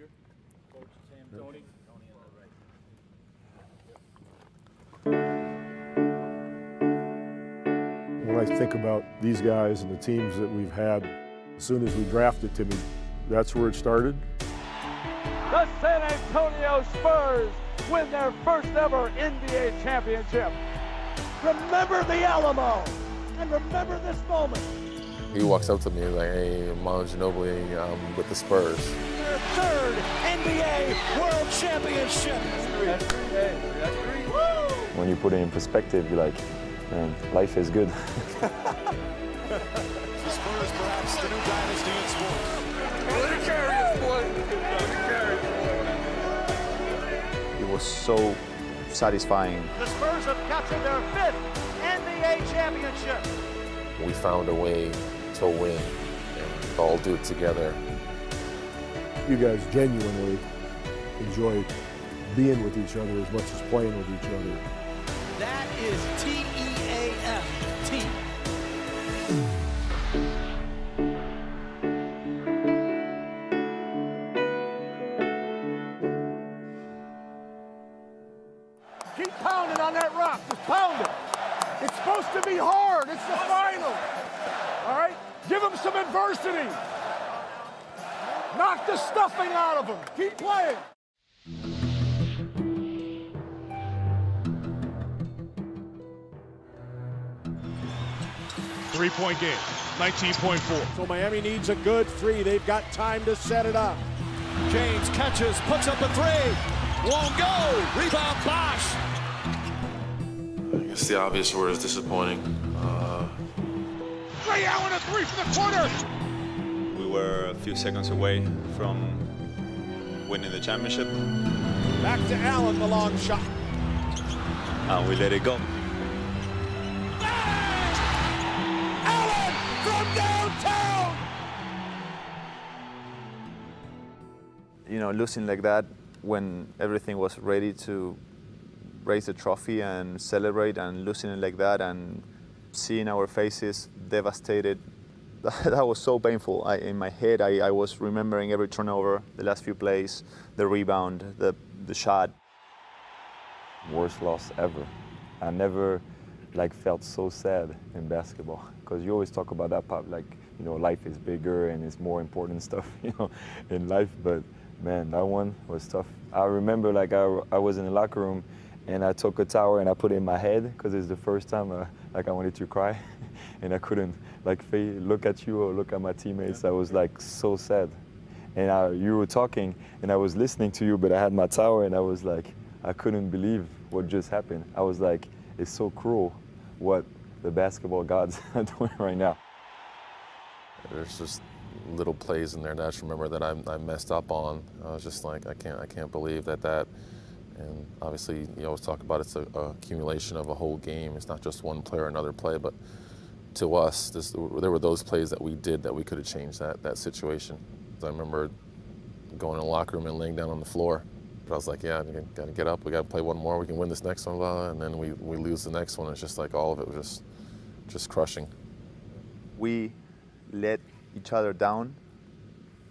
here. Coach Sam, Tony. Tony on the right. When I think about these guys and the teams that we've had, as soon as we drafted Timmy, that's where it started. The San Antonio Spurs win their first ever NBA championship. Remember the Alamo, and remember this moment. He walks up to me like, hey, Manu Ginobili, with the Spurs. Their third NBA World Championship. That's three. Woo! When you put it in perspective, you're like, man, life is good. The Spurs perhaps the new dynasty in sports. It was so satisfying. The Spurs have captured their fifth NBA championship. We found a way to win and all do it together. You guys genuinely enjoy being with each other as much as playing with each other. That is TEAFT. Keep pounding on that rock. Just pound it. It's supposed to be hard. It's the final. All right? Give them some adversity. Knock the stuffing out of them. Keep playing. Three-point game, 19.4. So Miami needs a good three. They've got time to set it up. James catches, puts up a three. Won't go. Rebound, Bosh. I guess the obvious word is disappointing. Ray Allen, a three from the corner. We were a few seconds away from winning the championship, Back to Allen, the long shot. and we let it go. Allen from downtown. You know, losing like that when everything was ready to raise the trophy and celebrate, and losing it like that and seeing our faces devastated, that was so painful. In my head, I was remembering every turnover, the last few plays, the rebound, the shot. Worst loss ever. I never felt so sad in basketball, because you always talk about that part, life is bigger and it's more important stuff, in life. But man, that one was tough. I remember I was in the locker room and I took a towel and I put it in my head, because it's the first time I wanted to cry and I couldn't look at you or look at my teammates. I was so sad. And you were talking and I was listening to you, but I had my towel and I was I couldn't believe what just happened. I was it's so cruel what the basketball gods are doing right now. There's just little plays in there that I just remember that I messed up on. I was just I can't believe that. And obviously, you always talk about it's a accumulation of a whole game. It's not just one play or another play, but to us, there were those plays that we did that we could have changed that situation. I remember going in the locker room and laying down on the floor. But I was yeah, we got to get up. We got to play one more. We can win this next one, blah, blah, and then we lose the next one. It's just all of it was just crushing. We let each other down.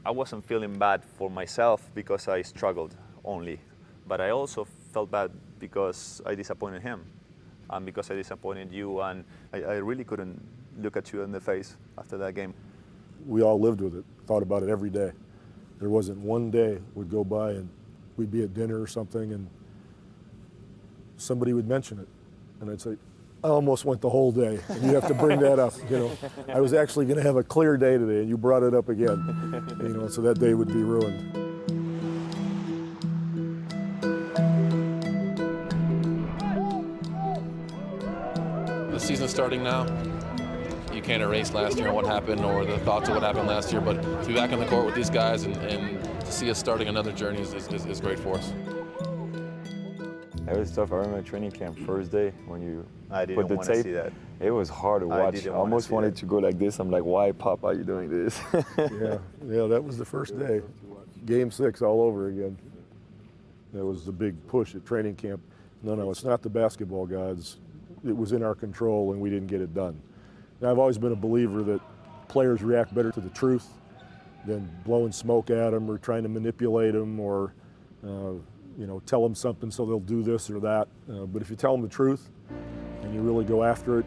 I wasn't feeling bad for myself because I struggled only, but I also felt bad because I disappointed him and because I disappointed you, and I really couldn't look at you in the face after that game. We all lived with it, thought about it every day. There wasn't one day would go by and we'd be at dinner or something and somebody would mention it. And I'd say, I almost went the whole day. And you have to bring that up. I was actually going to have a clear day today and you brought it up again. So that day would be ruined. The season's starting now. You can't erase last year and what happened or the thoughts of what happened last year, but to be back on the court with these guys and to see us starting another journey is great for us. It was tough. I remember training camp first day when you didn't put the want to tape. see that. It was hard to watch. I almost wanted to go like this. I'm like, why, Pop, are you doing this? Yeah, that was the first day. Game 6 all over again. That was the big push at training camp. No, it's not the basketball gods. It was in our control and we didn't get it done. Now, I've always been a believer that players react better to the truth than blowing smoke at them or trying to manipulate them or tell them something so they'll do this or that. But if you tell them the truth and you really go after it,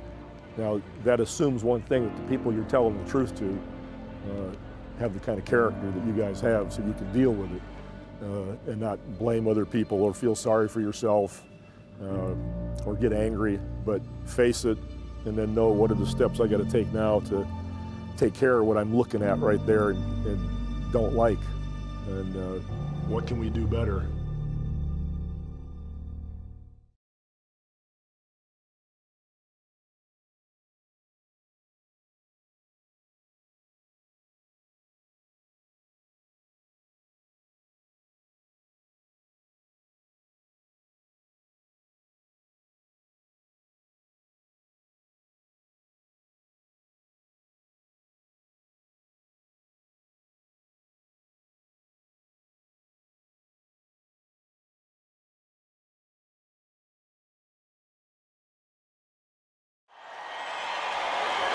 now that assumes one thing, that the people you're telling the truth to have the kind of character that you guys have, so you can deal with it and not blame other people or feel sorry for yourself or get angry, but face it and then know what are the steps I got to take now to take care of what I'm looking at right there and don't like, and what can we do better.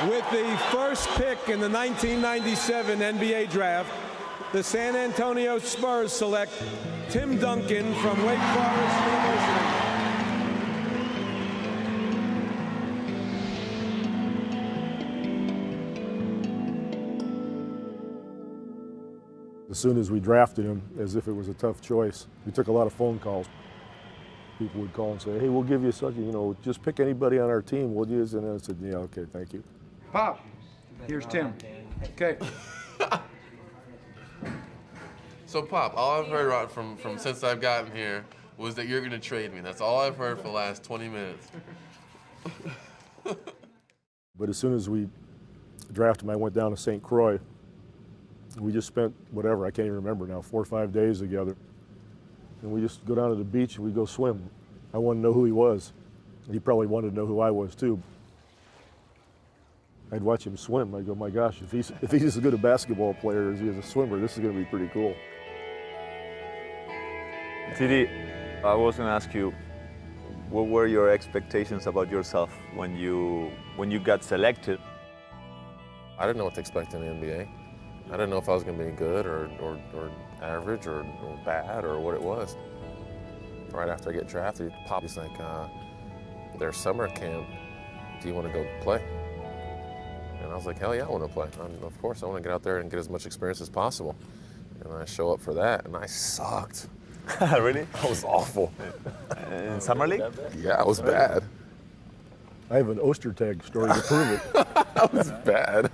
With the first pick in the 1997 NBA draft, the San Antonio Spurs select Tim Duncan from Wake Forest University. As soon as we drafted him, as if it was a tough choice, we took a lot of phone calls. People would call and say, hey, we'll give you such a, just pick anybody on our team, would you? And I said, yeah, okay, thank you. Pop, here's Tim. Okay. So, Pop, all I've heard from since I've gotten here was that you're going to trade me. That's all I've heard for the last 20 minutes. But as soon as we drafted him, I went down to St. Croix. We just spent, whatever, I can't even remember now, 4 or 5 days together. And we just go down to the beach and we go swim. I wanted to know who he was. He probably wanted to know who I was too. I'd watch him swim. I'd go, my gosh, if he's as good a basketball player as he is a swimmer, this is going to be pretty cool. TD, I was going to ask you, what were your expectations about yourself when you got selected? I didn't know what to expect in the NBA. I didn't know if I was going to be good or average or bad or what it was. Right after I get drafted, Poppy's like, there's summer camp. Do you want to go play? And I was like, hell yeah, I want to play. Of course, I want to get out there and get as much experience as possible. And I show up for that, and I sucked. Really? I was awful. In summer league? Yeah, I was bad. I have an Ostertag story to prove it. I was bad.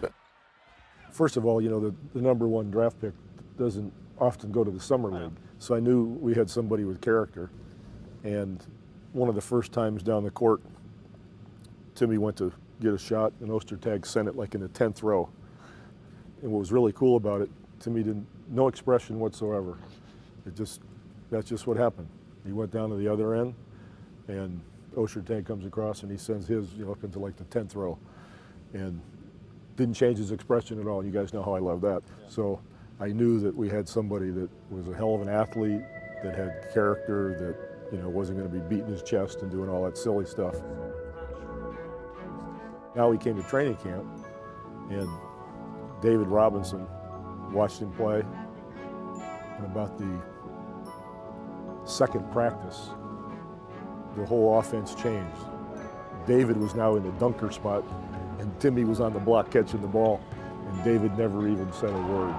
First of all, the number one draft pick doesn't often go to the summer league. So I knew we had somebody with character. And one of the first times down the court, Timmy went to get a shot, and Ostertag sent it like in the 10th row. And what was really cool about it, Timmy no expression whatsoever. That's just what happened. He went down to the other end, and Ostertag comes across and he sends his up into like the 10th row. And didn't change his expression at all. You guys know how I love that. Yeah. So I knew that we had somebody that was a hell of an athlete, that had character, that wasn't going to be beating his chest and doing all that silly stuff. Now he came to training camp, and David Robinson watched him play. And about the second practice, the whole offense changed. David was now in the dunker spot, and Timmy was on the block catching the ball, and David never even said a word.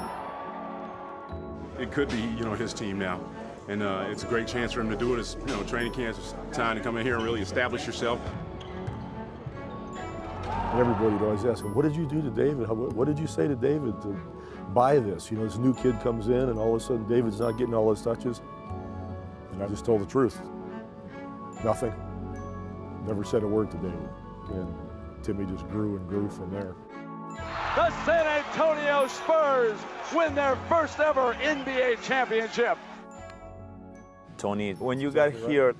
It could be, his team now, and it's a great chance for him to do it. It's, training camp, it's time to come in here and really establish yourself. And everybody would always ask him, what did you do to David? What did you say to David to buy this? This new kid comes in, and all of a sudden David's not getting all his touches. And I just told the truth. Nothing. Never said a word to David. And Timmy just grew and grew from there. The San Antonio Spurs win their first ever NBA championship. Tony, when you got here,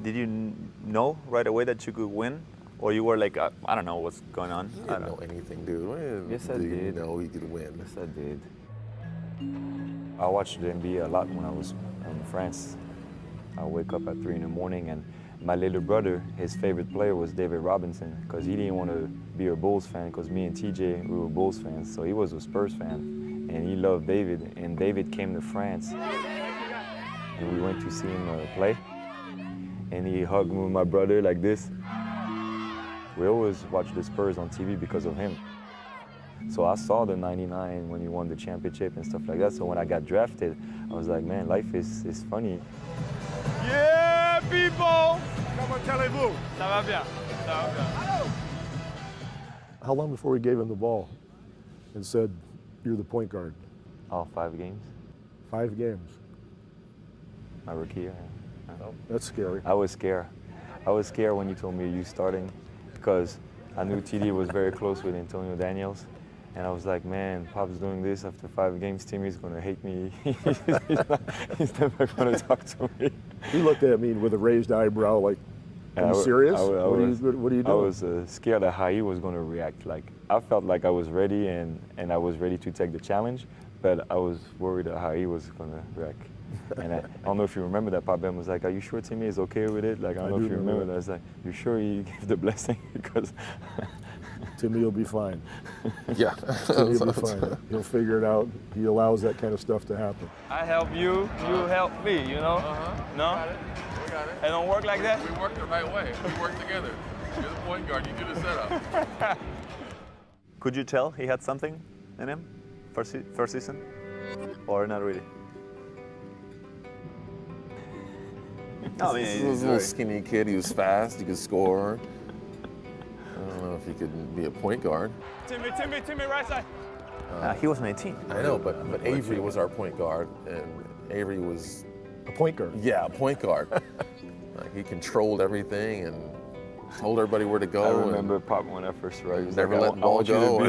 did you know right away that you could win? Or you were like, I don't know what's going on? I didn't know anything, dude. Yes, I did. You know he could win. Yes, I did. I watched the NBA a lot when I was in France. I wake up at 3 in the morning, and my little brother, his favorite player was David Robinson, because he didn't want to be a Bulls fan, because me and TJ, we were Bulls fans, so he was a Spurs fan. and he loved David. And David came to France, and we went to see him play. And he hugged me with my brother like this. We always watch the Spurs on TV because of him. So I saw the '99 when he won the championship and stuff like that. So when I got drafted, I was like, man, life is funny. Yeah, people! Comment allez-vous? Ça va bien. Ça va bien. How long before we gave him the ball and said, you're the point guard? All 5 games, 5 games. my rookie year. That's scary. I was scared. I was scared when you told me you starting because I knew TD was very close with Antonio Daniels. And I was like, man, Pop's doing this after 5 games. Timmy's going to hate me. He's never going to talk to me. He looked at me with a raised eyebrow like, are you serious? What are you doing? I was scared of how he was going to react. Like, I felt like I was ready and I was ready to take the challenge, but I was worried of how he was going to react. And I don't know if you remember that Pop Ben was like, are you sure Timmy is okay with it? Like, I don't know if you remember that. I was like, you sure he gave the blessing? Because Timmy will be fine. Yeah. Timmy will be fine. He'll figure it out. He allows that kind of stuff to happen. I help you, you help me, you know? No? We got it. It don't work like that? We work the right way. We work together. You're the point guard. You do the setup. Could you tell he had something in him first season? Or not really? I mean, he was a little skinny kid. He was fast. He could score. I don't know if he could be a point guard. Timmy, right side. he was 19. I know, but Avery was our point guard, and Avery was A point guard. a point guard. Like, he controlled everything and told everybody where to go. I remember Pop when I first arrived. He was Never like, let the ball go.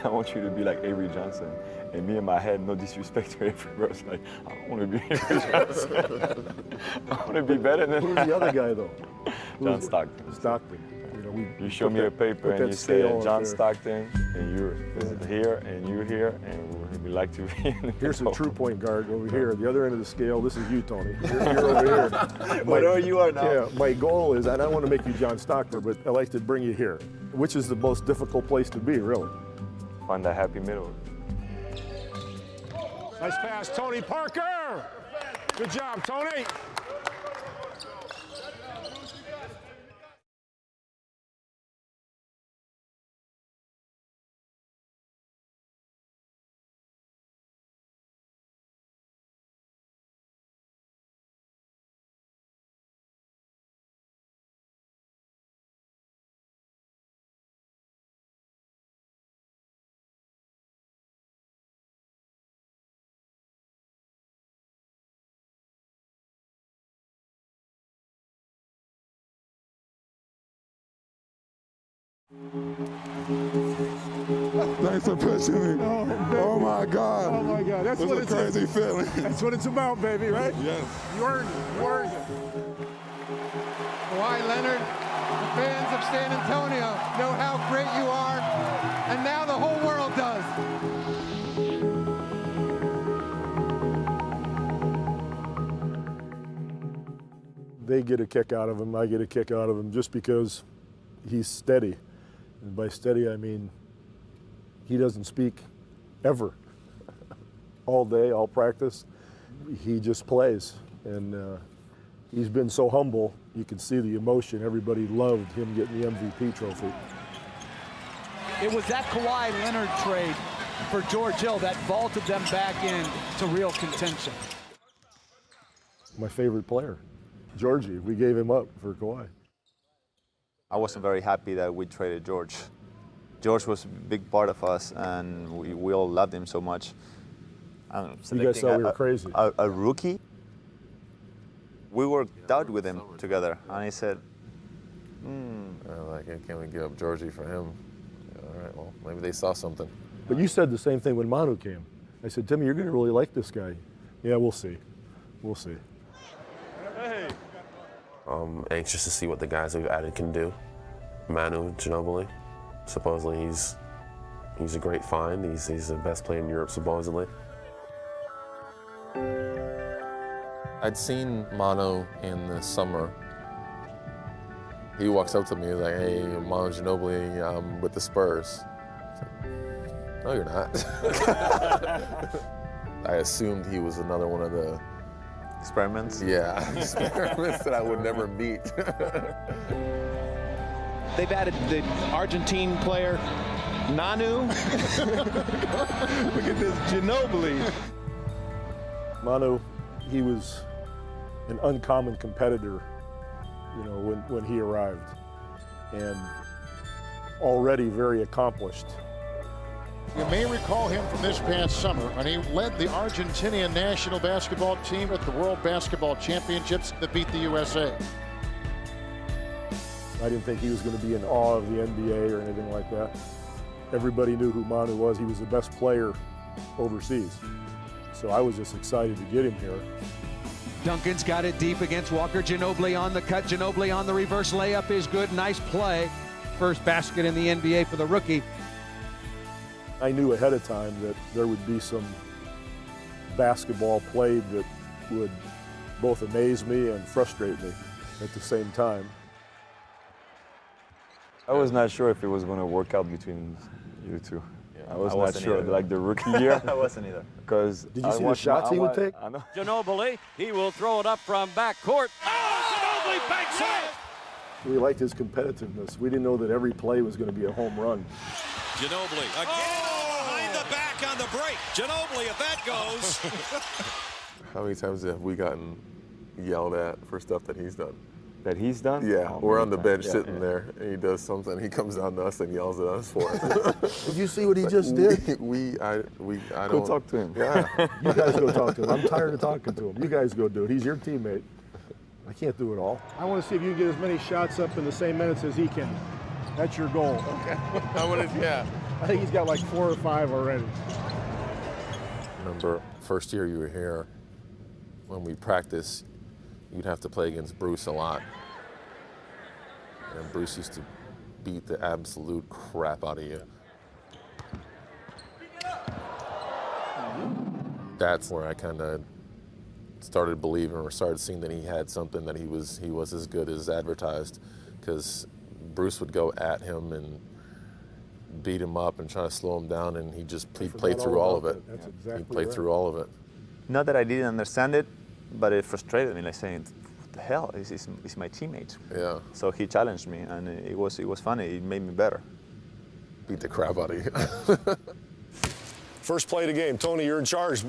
I want you to be like Avery Johnson. And me in my head, no disrespect to Avery, but I was like, I don't want to be Avery Johnson. I want to be better than Who's that. the other guy, though? John Stockton. Stockton. You know, You show me a paper and you say John Stockton, and you're here, and you're here, and we like to be in the Here's a middle. true point guard over here. The other end of the scale, this is you, Tony. You're over here. Whatever you are now. Yeah, my goal is, I don't want to make you John Stockton, but I like to bring you here, which is the most difficult place to be, really. Find that happy middle. Nice pass, Tony Parker. Good job, Tony. Thanks for pushing me. Oh my God. Oh my God, that's what a crazy feeling. That's what it's about, baby, right? Yes. You earned it. You earned it. Kawhi Leonard, the fans of San Antonio know how great you are, and now the whole world does. They get a kick out of him, I get a kick out of him, just because he's steady. And by steady, I mean he doesn't speak ever. All day, all practice, he just plays. And he's been so humble, you can see the emotion. Everybody loved him getting the MVP trophy. It was that Kawhi Leonard trade for George Hill that vaulted them back in to real contention. My favorite player, Georgie. We gave him up for Kawhi. I wasn't very happy that we traded George. George was a big part of us, and we all loved him so much. I don't know, You guys thought we were crazy. A rookie? We worked out with him together, and he said, Like, can we give up Georgie for him? All right, well, maybe they saw something. But you said the same thing when Manu came. I said, Timmy, you're going to really like this guy. Yeah, we'll see. We'll see. I'm anxious to see what the guys we've added can do. Manu Ginobili, supposedly he's a great find. He's the best player in Europe, supposedly. I'd seen Manu in the summer. He walks up to me, he's like, hey, Manu Ginobili, I'm with the Spurs. No, you're not. I assumed he was another one of the experiments. Yeah, experiments that I would never meet. They've added the Argentine player, Nanu. Look at this, Ginobili. Manu, he was an uncommon competitor, you know, when he arrived, and already very accomplished. You may recall him from this past summer when he led the Argentinian national basketball team at the World Basketball Championships that beat the USA. I didn't think he was going to be in awe of the NBA or anything like that. Everybody knew who Manu was. He was the best player overseas. So I was just excited to get him here. Duncan's got it deep against Walker. Ginobili on the cut. Ginobili on the reverse layup is good. Nice play. First basket in the NBA for the rookie. I knew ahead of time that there would be some basketball played that would both amaze me and frustrate me at the same time. I was not sure if it was going to work out between you two. Yeah, I was not sure, either. like the rookie year. I wasn't either. Because did you see the shots he would take? I know. Ginobili, he will throw it up from backcourt. Oh, Ginobili banks it! We liked his competitiveness. We didn't know that every play was going to be a home run. Ginobili again behind the back on the break. Ginobili, if that goes. How many times have we gotten yelled at for stuff that he's done? That he's done? Yeah, Oh, we're on the times. bench Yeah, sitting yeah. there, and he does something. He comes down to us and yells at us for it. Did you see what he just did? I Go don't talk to him. Yeah. You guys go talk to him. I'm tired of talking to him. You guys go do it. He's your teammate. I can't do it all. I want to see if you can get as many shots up in the same minutes as he can. That's your goal. Okay. Yeah. I think he's got like 4 or 5 already. Remember, first year you were here, when we practiced, you'd have to play against Bruce a lot. And Bruce used to beat the absolute crap out of you. That's where I kind of started believing or started seeing that he had something, that he was as good as advertised, because Bruce would go at him and beat him up and try to slow him down, and he played through all of it. That's exactly He played right. through all of it. Not that I didn't understand it, but it frustrated me, like saying, what the hell, he's my teammate. Yeah. So he challenged me, and it was funny. It made me better. Beat the crap out of you. First play of the game. Tony, you're in charge.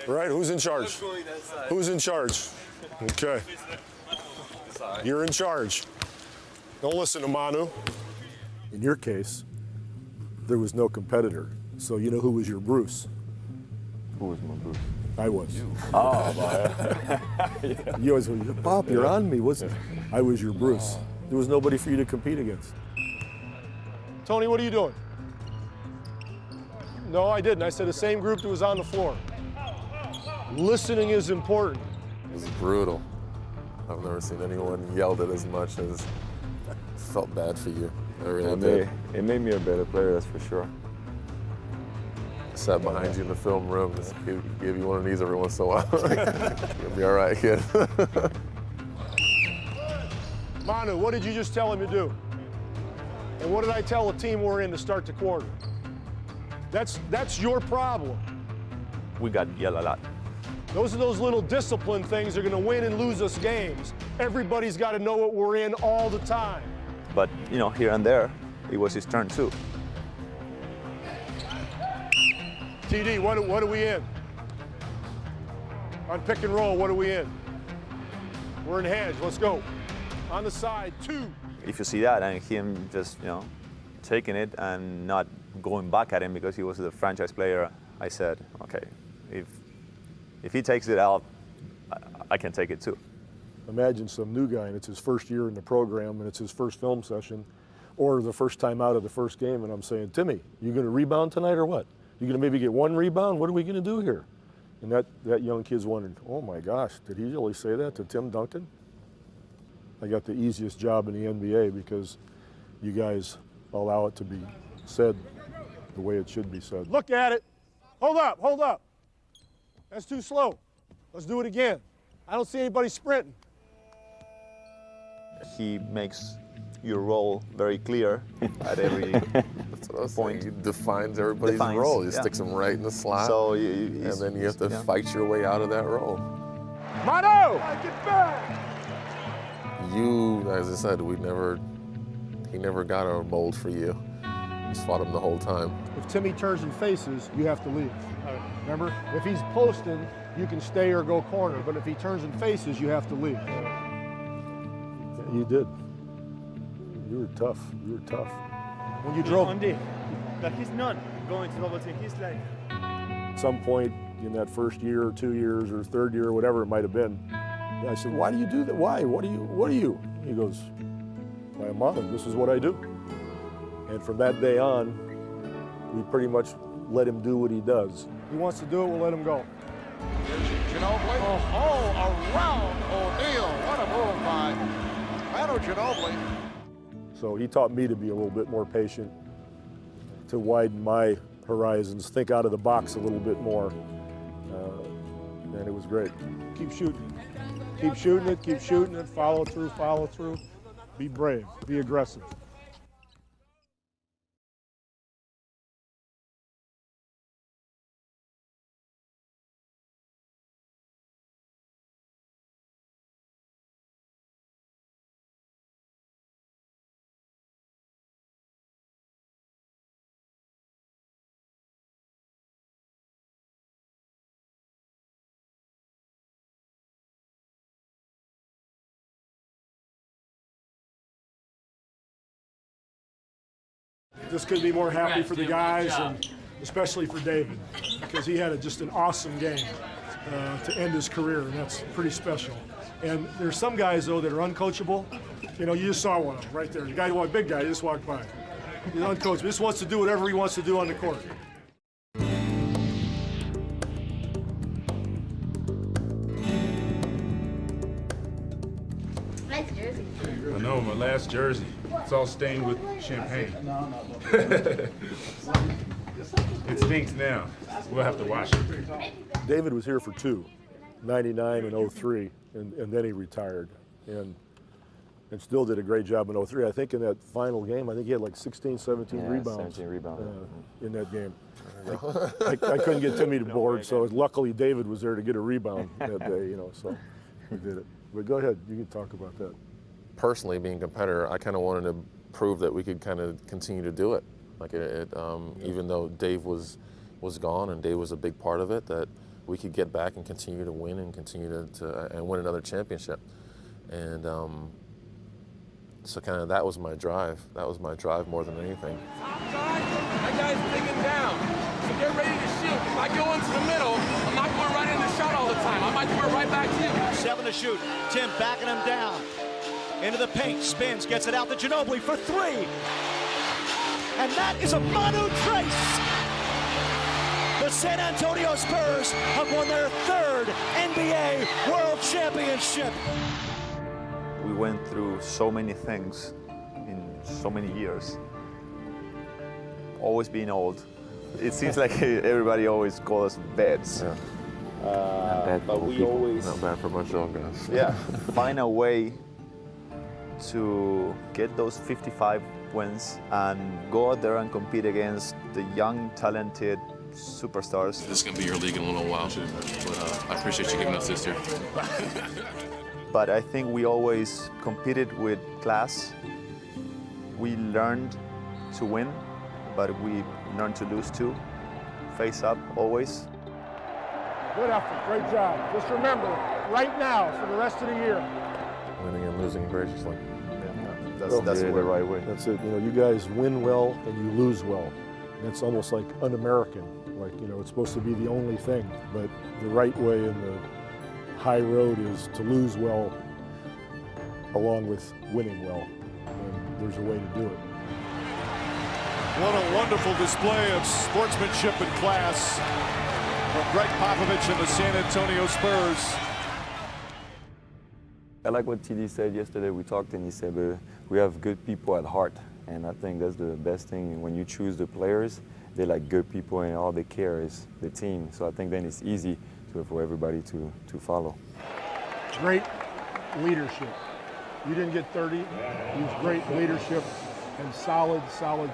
Right? Who's in charge? Who's in charge? Okay. You're in charge. Don't listen to Manu. In your case, there was no competitor. So you know who was your Bruce? Who was my Bruce? I was. Oh, yeah. You always went, Pop, you're on me. I was your Bruce. There was nobody for you to compete against. Tony, what are you doing? No, I didn't. I said the same group that was on the floor. Listening is important. It was brutal. I've never seen anyone yelled at as much as felt bad for you. I really did. It made me a better player, that's for sure. I sat behind you in the film room, just give you one of these every once in a while. You'll be all right, kid. Manu, what did you just tell him to do? And what did I tell the team we're in to start the quarter? That's your problem. We got yelled a lot. Those are those little discipline things that are going to win and lose us games. Everybody's got to know what we're in all the time. But, you know, here and there, it was his turn too. TD, what are we in? On pick and roll, what are we in? We're in hedge, let's go. On the side, 2. If you see that and him just, you know, taking it and not going back at him because he was the franchise player, I said, okay, if he takes it out, I can take it too. Imagine some new guy and it's his first year in the program and it's his first film session or the first time out of the first game and I'm saying, Timmy, you going to rebound tonight or what? You going to maybe get 1 rebound? What are we going to do here? And that young kid's wondering, oh my gosh, did he really say that to Tim Duncan? I got the easiest job in the NBA because you guys allow it to be said the way it should be said. Look at it. Hold up. That's too slow. Let's do it again. I don't see anybody sprinting. He makes your role very clear at every That's what I was point. saying. He defines everybody's role. He sticks them right in the slot, So and then you have to fight your way out of that role. Manu! Get back! You, as I said, he never got a mold for you. Just fought him the whole time. If Timmy turns and faces, you have to leave. Remember? If he's posting, you can stay or go corner, but if he turns and faces, you have to leave. You did. You were tough. You were tough. When you drove. Like he's not going to double team. He's like. At some point in that first year or 2 years or third year or whatever it might have been, I said, why do you do that? Why? What are you? He goes, my mom, this is what I do. And from that day on, we pretty much let him do what he does. He wants to do it, we'll let him go. Ginobili. Around O'Neal. What a move by Manu Ginobili. So he taught me to be a little bit more patient, to widen my horizons, think out of the box a little bit more. And it was great. Keep shooting. Keep shooting it, follow through. Be brave, be aggressive. Just couldn't be more happy for the guys, and especially for David, because he had just an awesome game to end his career, and that's pretty special. And there's some guys, though, that are uncoachable. You know, you just saw one of them right there. The guy, big guy, just walked by. He's uncoachable. He just wants to do whatever he wants to do on the court. Nice jersey. I know, my last jersey. It's all stained with champagne. It stinks now. We'll have to wash it. David was here for two, 99 and 03, and then he retired. And still did a great job in 03. I think in that final game, I think he had like 16, 17 rebounds. 17 rebounds. In that game. I couldn't get Timmy to board, so luckily David was there to get a rebound that day, you know, so we did it. But go ahead, you can talk about that. Personally, being a competitor, I kind of wanted to prove that we could kind of continue to do it. Like even though Dave was gone and Dave was a big part of it, that we could get back and continue to win and continue to win another championship. And so kind of that was my drive. That was my drive more than anything. That guy's digging down. So get ready to shoot. If I go into the middle, I'm not going right in the shot all the time. I might do it right back to you. 7 to shoot. Tim backing him down. Into the paint, spins, gets it out to Ginobili for 3. And that is a Manu trace. The San Antonio Spurs have won their 3rd NBA World Championship. We went through so many things in so many years. Always being old. It seems like everybody always calls us vets. Yeah. But we always... Not bad for much young guys. Yeah, find a way to get those 55 wins and go out there and compete against the young, talented superstars. This is going to be your league in a little while, but I appreciate you giving us this year. But I think we always competed with class. We learned to win, but we learned to lose too. Face up always. Good effort, great job. Just remember, right now, for the rest of the year. Winning and losing graciously. That's the right way. That's it. You know, you guys win well and you lose well. And it's almost like un-American. Like, you know, it's supposed to be the only thing. But the right way in the high road is to lose well along with winning well. And there's a way to do it. What a wonderful display of sportsmanship and class from Greg Popovich and the San Antonio Spurs. I like what TD said yesterday. We talked and he said we have good people at heart. And I think that's the best thing. When you choose the players, they're like good people and all they care is the team. So I think then it's easy for everybody to follow. Great leadership. You didn't get 30. Use great leadership and solid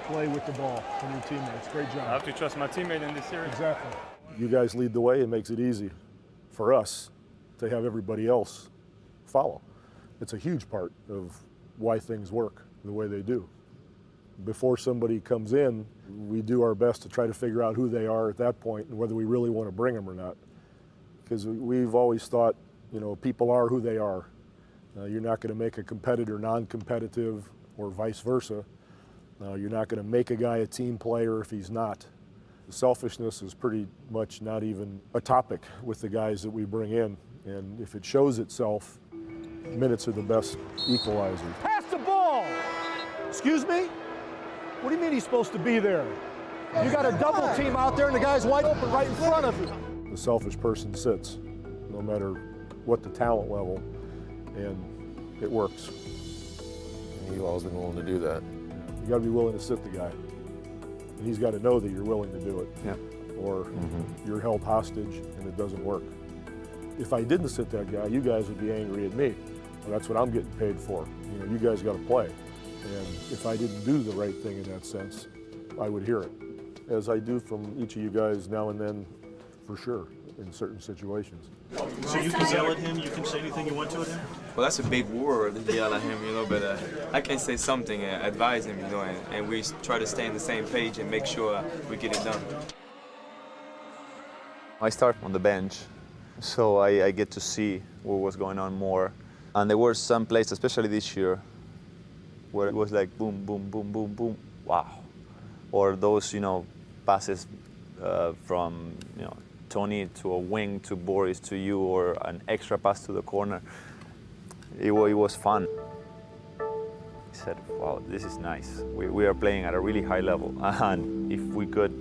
play with the ball from your teammates. Great job. I have to trust my teammate in this series. Exactly. You guys lead the way. It makes it easy for us to have everybody else follow. It's a huge part of why things work the way they do. Before somebody comes in, we do our best to try to figure out who they are at that point and whether we really want to bring them or not. Because we've always thought, you know, people are who they are. You're not going to make a competitor non-competitive or vice versa. You're not going to make a guy a team player if he's not. Selfishness is pretty much not even a topic with the guys that we bring in. And if it shows itself, minutes are the best equalizer. Pass the ball! Excuse me? What do you mean he's supposed to be there? You got a double team out there and the guy's wide open right in front of you. The selfish person sits, no matter what the talent level, and it works. You've always been willing to do that. You got to be willing to sit the guy. And he's got to know that you're willing to do it. Yeah. Or you're held hostage and it doesn't work. If I didn't sit that guy, you guys would be angry at me. Well, that's what I'm getting paid for. You know, you guys got to play. And if I didn't do the right thing in that sense, I would hear it. As I do from each of you guys now and then, for sure, in certain situations. So you can yell at him, you can say anything you want to at him? Well, that's a big word to yell at him, you know, but I can say something and advise him, you know, and we try to stay on the same page and make sure we get it done. I start on the bench, so I get to see what was going on more. And there were some plays, especially this year, where it was like boom, boom, boom, boom, boom, wow. Or those, you know, passes from, you know, Tony to a wing to Boris to you, or an extra pass to the corner. It was fun. I said, wow, this is nice. We are playing at a really high level. And if we could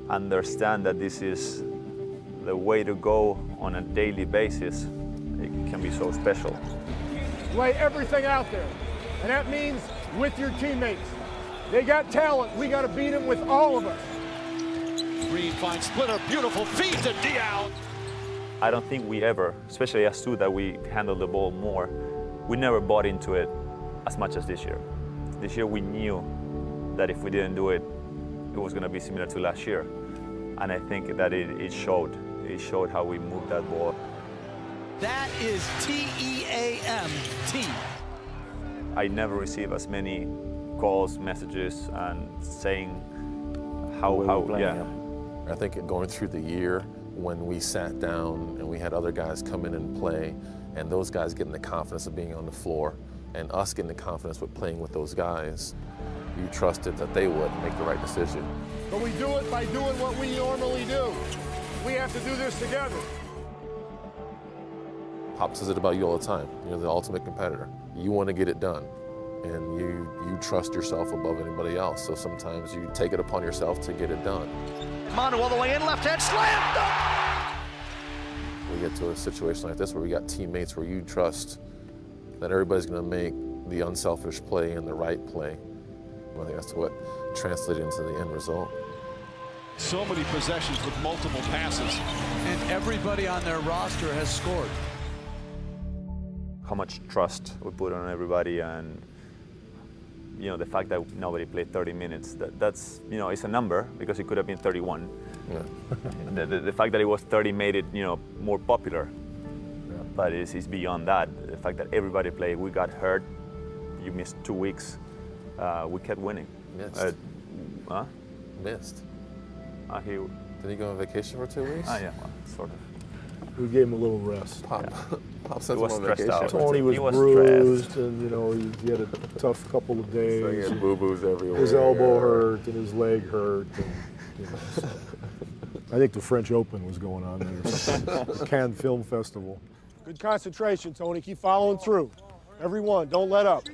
understand that this is the way to go on a daily basis, it can be so special. Lay everything out there, and that means with your teammates. They got talent. We got to beat them with all of us. Green finds Splitter, beautiful feed to Diao. I don't think we ever, especially us two that we handle the ball more, we never bought into it as much as this year. This year we knew that if we didn't do it, it was going to be similar to last year. And I think that it showed. It showed how we moved that ball. That is TEAM, team. I never received as many calls, messages, and saying how yeah. I think going through the year, when we sat down and we had other guys come in and play, and those guys getting the confidence of being on the floor, and us getting the confidence with playing with those guys, you trusted that they would make the right decision. But we do it by doing what we normally do. We have to do this together. Pop says it about you all the time. You're the ultimate competitor. You want to get it done, and you trust yourself above anybody else. So sometimes you take it upon yourself to get it done. Manu all the way in, left hand slam. We get to a situation like this where we got teammates where you trust that everybody's going to make the unselfish play and the right play. I think that's what translated into the end result. So many possessions with multiple passes. And everybody on their roster has scored. How much trust we put on everybody, and you know, the fact that nobody played 30 minutes, that's, you know, it's a number because it could have been 31. Yeah. the fact that it was 30 made it, you know, more popular. Yeah. But it's beyond that. The fact that everybody played, we got hurt, you missed 2 weeks, we kept winning. Missed. Huh? Missed. Did he go on vacation for 2 weeks? Yeah, well, sort of. We gave him a little rest. Pop He sent was him on stressed vacation. out. Tony was bruised, and you know, he had a tough couple of days. So he had boo-boos everywhere. His elbow hurt and his leg hurt. And, you know, so. I think the French Open was going on there, or something. The Cannes Film Festival. Good concentration, Tony. Keep following through. Everyone, don't let up.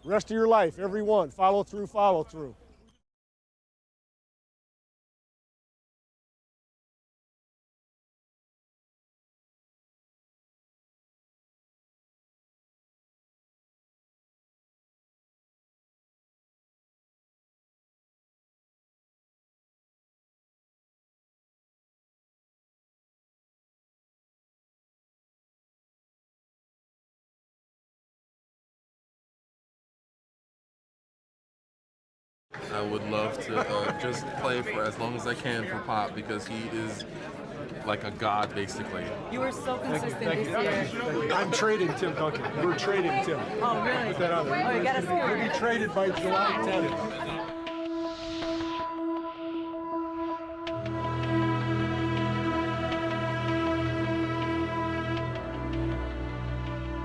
Rest of your life, everyone, follow through, follow through. I would love to just play for as long as I can for Pop because he is like a god, basically. You were so consistent this year. I'm trading Tim Duncan. We're trading Tim. Oh, really? Put that on there. Oh, you got to He'll be traded by July 10th.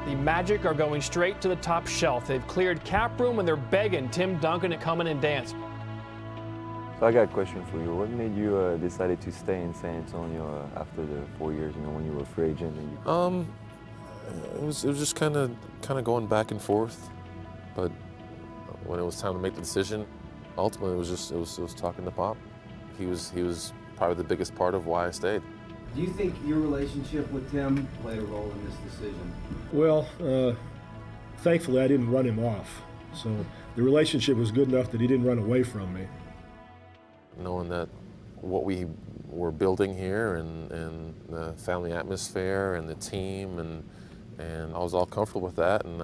The Magic are going straight to the top shelf. They've cleared cap room and they're begging Tim Duncan to come in and dance. So I got a question for you. What made you decided to stay in San Antonio after the 4 years? You know, when you were a free agent. And it was just kind of going back and forth, but when it was time to make the decision, ultimately it was talking to Pop. He was probably the biggest part of why I stayed. Do you think your relationship with Tim played a role in this decision? Well, thankfully I didn't run him off. So the relationship was good enough that he didn't run away from me. Knowing that what we were building here and the family atmosphere and the team and I was all comfortable with that, and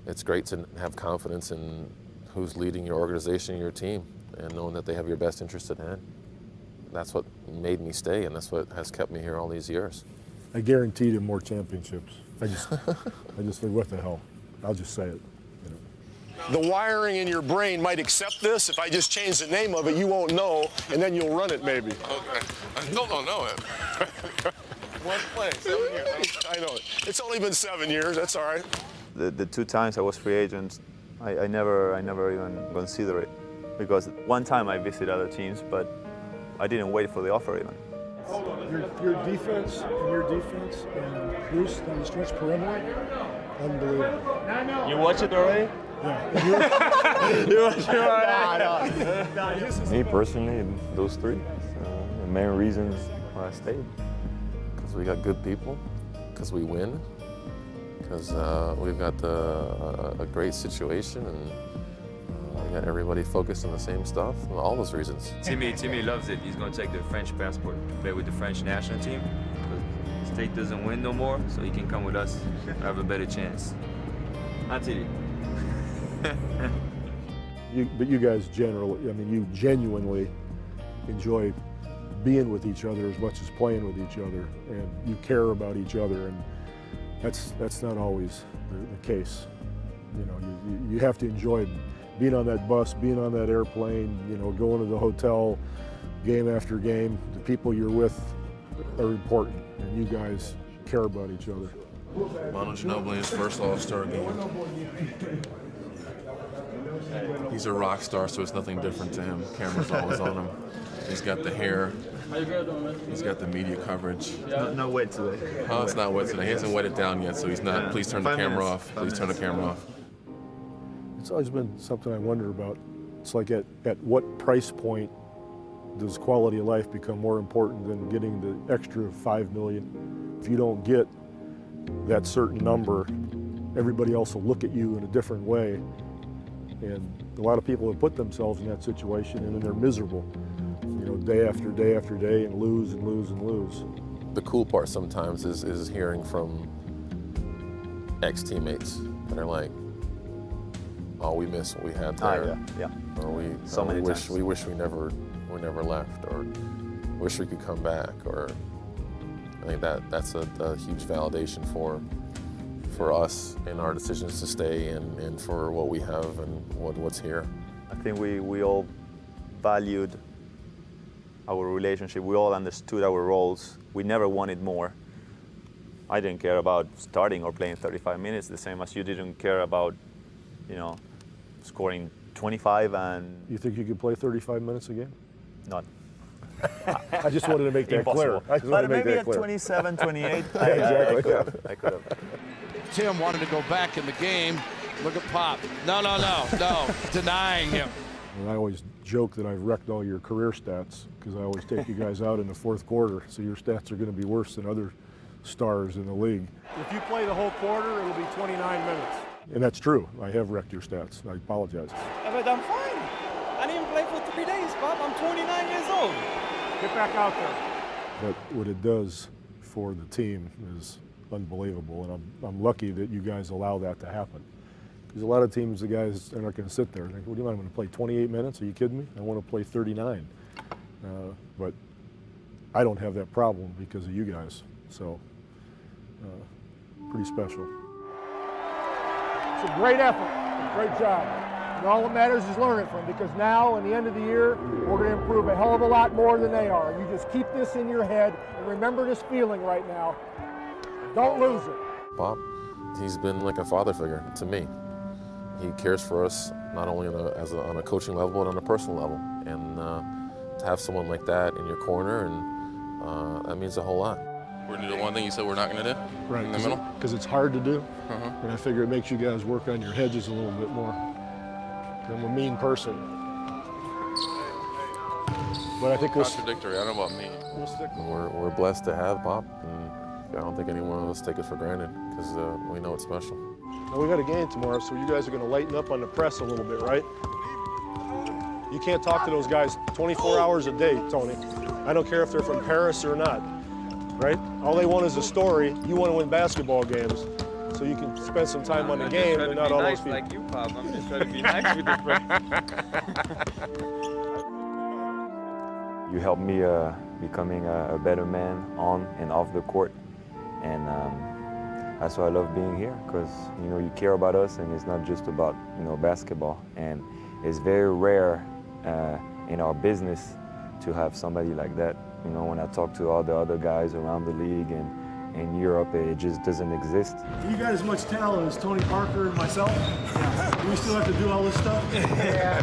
it's great to have confidence in who's leading your organization, your team, and knowing that they have your best interest at hand. That's what made me stay, and that's what has kept me here all these years. I guaranteed him more championships. I just think, what the hell? I'll just say it. The wiring in your brain might accept this. If I just change the name of it, you won't know, and then you'll run it maybe. Okay. I still don't know it. One play, 7 years. I know it. It's only been 7 years. That's all right. The 2 times I was free agent, I never even considered it, because one time I visited other teams, but I didn't wait for the offer even. Your defense and Bruce on the stretch perimeter, unbelievable. You watch it already? Yeah. You watch it already? Me personally, those 3, the main reasons why I stayed. Because we got good people, because we win, because we've got a great situation, and we got everybody focused on the same stuff. All those reasons. Timmy loves it. He's going to take the French passport to play with the French national team. The state doesn't win no more, so he can come with us and have a better chance. Huh, Tilly? But you guys generally, I mean, you genuinely enjoy being with each other as much as playing with each other, and you care about each other, and that's not always the case. You know, you have to enjoy being on that bus, being on that airplane, you know, going to the hotel, game after game. The people you're with are important, and you guys care about each other. Manu Ginobili, his first All-Star game. He's a rock star, so it's nothing different to him. Camera's always on him. He's got the hair. He's got the media coverage. No wet today. Oh, it's not wet today. He hasn't wet it down yet, so he's not. Yeah. Please turn the 5 camera minutes. off. Please turn the camera off. It's always been something I wonder about. It's like at what price point does quality of life become more important than getting the extra $5 million? If you don't get that certain number, everybody else will look at you in a different way. And a lot of people have put themselves in that situation, and then they're miserable, you know, day after day after day, and lose and lose and lose. The cool part sometimes is hearing from ex-teammates that are like, "Oh, we miss what we had there," yeah. or we wish we never left, or wish we could come back, or I think that's a huge validation for us in our decisions to stay and for what we have and what's here. I think we all valued our relationship. We all understood our roles. We never wanted more. I didn't care about starting or playing 35 minutes, the same as you didn't care about, you know, scoring 25 and... You think you could play 35 minutes a game? Not. I just wanted to make that clear. But maybe at 27, 28, exactly. I could have. Tim wanted to go back in the game. Look at Pop. No. Denying him. And I always joke that I've wrecked all your career stats because I always take you guys out in the fourth quarter, so your stats are going to be worse than other stars in the league. If you play the whole quarter, it'll be 29 minutes. And that's true. I have wrecked your stats. I apologize. But I'm fine. I didn't even play for 3 days, Bob. I'm 29 years old. Get back out there. But what it does for the team is unbelievable, and I'm lucky that you guys allow that to happen. Because a lot of teams, the guys are not going to sit there. Like, what do you want? I'm going to play 28 minutes? Are you kidding me? I want to play 39. But I don't have that problem because of you guys. So, pretty special. It's a great effort, great job. And all that matters is learn it from, because now, in the end of the year, we're going to improve a hell of a lot more than they are. You just keep this in your head and remember this feeling right now. Don't lose it. Bob, he's been like a father figure to me. He cares for us not only on a coaching level, but on a personal level. And to have someone like that in your corner, and that means a whole lot. We're going to do one thing you said we're not going to do? Right. In the middle? Because it's hard to do. And I figure it makes you guys work on your hedges a little bit more. I'm a mean person. But I think contradictory. I don't know about me. We'll stick with it. We're blessed to have Bob, and I don't think any one of us take it for granted, because we know it's special. Now, we got a game tomorrow, so you guys are going to lighten up on the press a little bit, right? You can't talk to those guys 24 hours a day, Tony. I don't care if they're from Paris or not, right? All they want is a story. You want to win basketball games, so you can spend some time on the game and not all those people. Like you, Bob. I'm just trying to be nice with the You helped me becoming a better man on and off the court, and that's why I love being here, because you care about us, and it's not just about basketball. And it's very rare in our business to have somebody like that. When I talk to all the other guys around the league and in Europe, it just doesn't exist. You got as much talent as Tony Parker and myself. Yeah. We still have to do all this stuff. Yeah,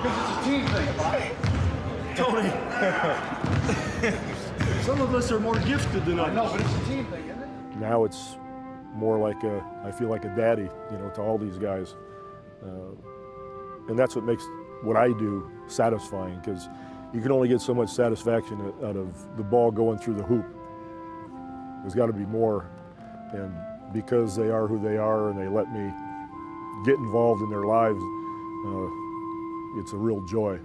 because it's a team thing, Tony. Some of us are more gifted than others. No, but it's a team thing, isn't it? Now it's more like I feel like a daddy, to all these guys. And that's what makes what I do satisfying, because you can only get so much satisfaction out of the ball going through the hoop. There's got to be more, and because they are who they are and they let me get involved in their lives, it's a real joy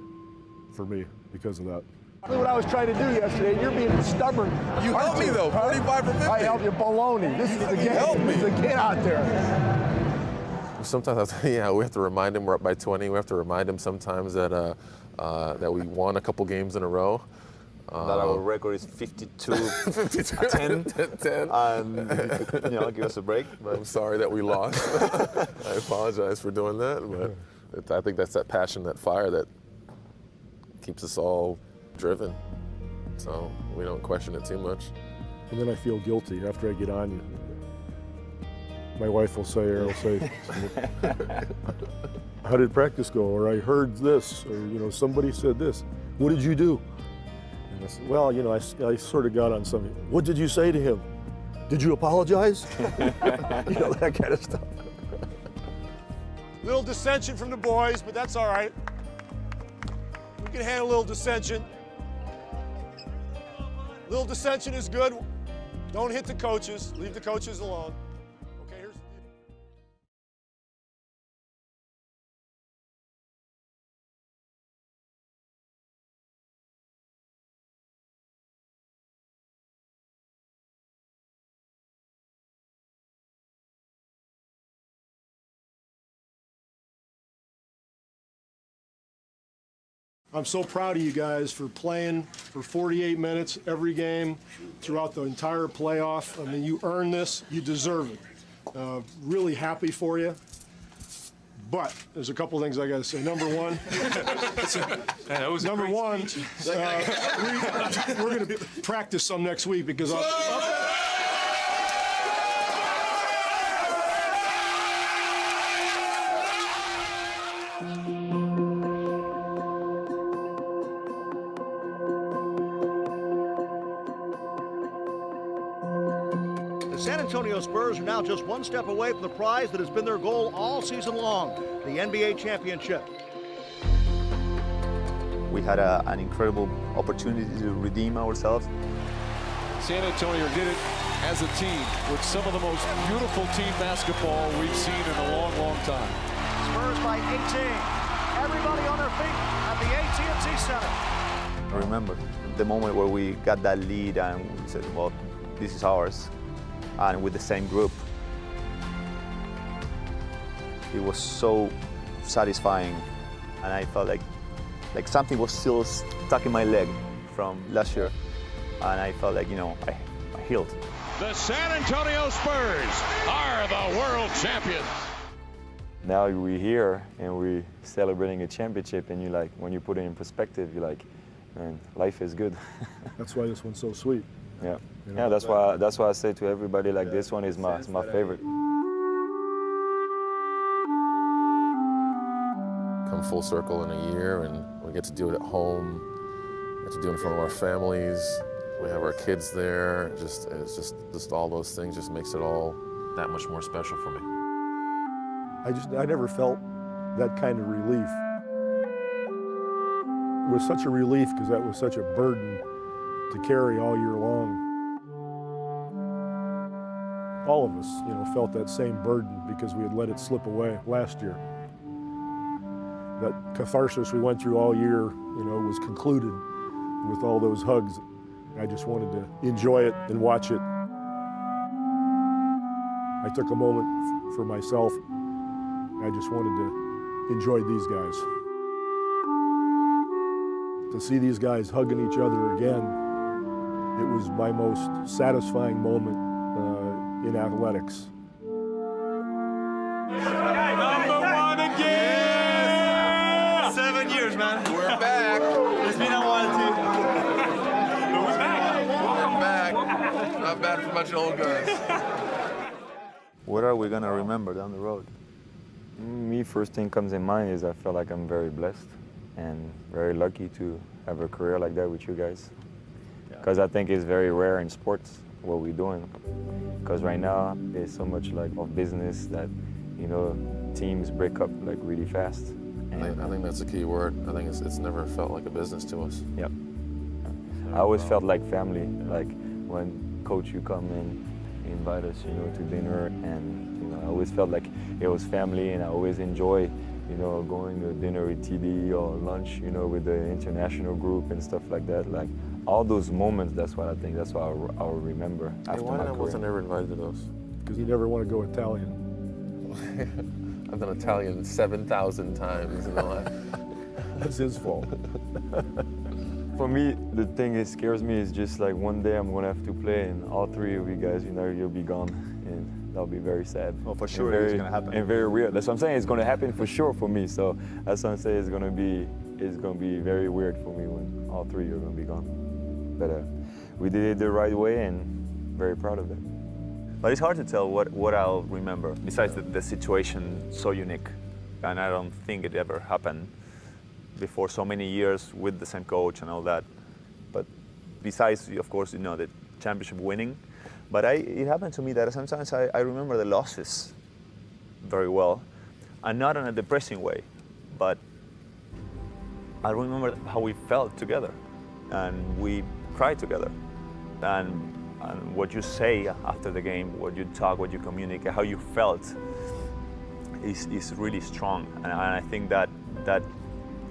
for me because of that. What I was trying to do yesterday, you're being stubborn. You helped me though, 45 for 50. I helped you, baloney. This is the game. Help me. This is the get out there. Sometimes, we have to remind him we're up by 20. We have to remind him sometimes that that we won a couple games in a row. That our record is 52, 10. And give us a break. But I'm sorry that we lost. I apologize for doing that, but I think that's that passion, that fire that keeps us all driven. So we don't question it too much. And then I feel guilty after I get on. My wife will say, or I'll say, how did practice go? Or I heard this, or somebody said this. What did you do? And I said, well, I sort of got on something. What did you say to him? Did you apologize? That kind of stuff. Little dissension from the boys, but that's all right. We can handle a little dissension. Little dissension is good. Don't hit the coaches. Leave the coaches alone. Okay, here's the deal. I'm so proud of you guys for playing for 48 minutes every game throughout the entire playoff. I mean, you earned this. You deserve it. Really happy for you. But there's a couple things I got to say. Number one, we're going to practice some next week because The San Antonio Spurs are now just one step away from the prize that has been their goal all season long, the NBA championship. we had an incredible opportunity to redeem ourselves. San Antonio did it as a team with some of the most beautiful team basketball we've seen in a long, long time. Spurs by 18. Everybody on their feet at the AT&T Center. I remember the moment where we got that lead and we said, well, this is ours, and with the same group. it was so satisfying, and I felt like something was still stuck in my leg from last year, and I felt like, you know, I healed. The San Antonio Spurs are the world champions. Now we're here and we're celebrating a championship, and you like, when you put it in perspective, you're like, man, life is good. That's why this one's so sweet. Yeah, You know, yeah. That's why I say to everybody, like, this one is my favorite. Come full circle in a year, and we get to do it at home. We get to do it in front of our families. We have our kids there. It's just all those things just makes it all that much more special for me. I never felt that kind of relief. It was such a relief because that was such a burden to carry all year long. All of us, you know, felt that same burden because we had let it slip away last year. That catharsis we went through all year, you know, was concluded with all those hugs. I just wanted to enjoy it and watch it. I took a moment for myself. I just wanted to enjoy these guys. To see these guys hugging each other again, it was my most satisfying moment in athletics. Number one again! 7 years, man. We're back. It's been a while, too. We're back. Not bad for a bunch of old guys. What are we gonna remember down the road? Me, first thing comes in mind is I feel like I'm very blessed and very lucky to have a career like that with you guys. Because I think it's very rare in sports what we're doing. Because right now there's so much like of business that, you know, teams break up like really fast. And I think that's a key word. I think it's never felt like a business to us. Yep. I always felt like family. Like when coach you come in, invite us, you know, to dinner, and you know, I always felt like it was family, and I always enjoy, you know, going to dinner with TD or lunch, you know, with the international group and stuff like that. Like all those moments, that's what I think. That's what I'll remember after my career. Why wasn't I ever invited to those? Because you never want to go Italian. I've done Italian 7,000 times in my life. That's his fault. For me, the thing that scares me is just like one day I'm gonna have to play, and all three of you guys, you know, you'll be gone, and that'll be very sad. Oh, for sure, it's gonna happen. And very weird. That's what I'm saying. It's gonna happen for sure for me. So that's what I'm saying. It's gonna be very weird for me when all three are gonna be gone. But we did it the right way, and very proud of it. But it's hard to tell what I'll remember, besides the situation so unique, and I don't think it ever happened before so many years with the same coach and all that. But besides, of course, you know, the championship winning, but it happened to me that sometimes I remember the losses very well, and not in a depressing way, but I remember how we felt together, and we cried together, and what you say after the game, what you talk, what you communicate, how you felt is really strong, and I think that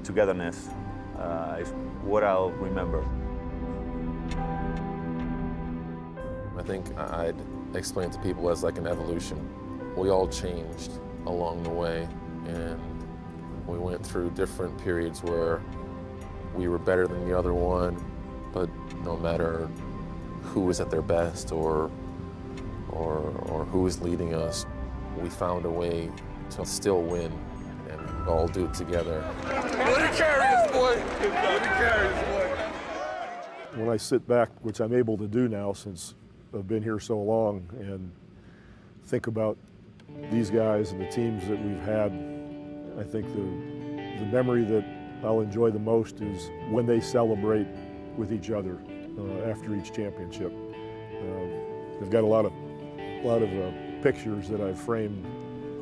togetherness is what I'll remember. I think I'd explain it to people as like an evolution. We all changed along the way, and we went through different periods where we were better than the other one, but no matter who was at their best or who was leading us, we found a way to still win and all do it together. Let it carry us, boy. Let it carry us, boy. When I sit back, which I'm able to do now since I've been here so long, and think about these guys and the teams that we've had, I think the memory that I'll enjoy the most is when they celebrate with each other after each championship. They've got a lot of pictures that I've framed